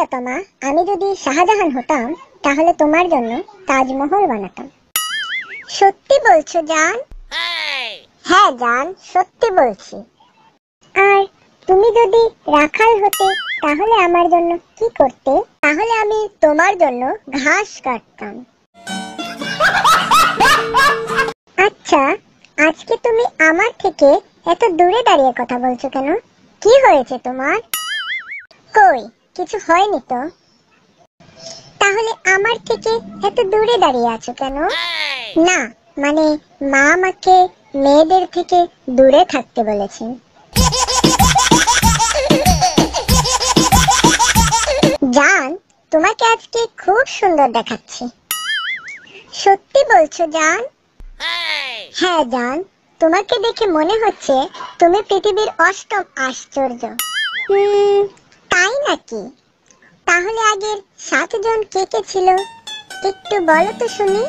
প্রিয়তমা, আমি যদি শাহজাহান হতাম তাহলে তোমার জন্য তাজমহল বানাতাম। সত্যি বলছো জান? হ্যাঁ জান, সত্যি বলছি। আর তুমি যদি রাখাল হতে তাহলে আমার জন্য কি করতে? তাহলে আমি তোমার জন্য ঘাস কাটতাম। আচ্ছা, আজকে তুমি আমার থেকে এত দূরে দাঁড়িয়ে কথা বলছো কেন? কি হয়েছে তোমার? কই, কিছু হয়নি তো। তাহলে আমার থেকে এত দূরে দাঁড়িয়ে আছো কেন? না, মানে মা আমাকে মেয়েদের থেকে দূরে থাকতে বলেছেন। জান, তোমাকে আজকে খুব সুন্দর দেখাচ্ছে। সত্যি বলছো জান? হ্যাঁ জান, তোমাকে দেখে মনে হচ্ছে তুমি পৃথিবীর অষ্টম আশ্চর্য। তাই নাকি? তাহলে আগের 7 জন কে কে ছিল একটু বলো তো শুনি।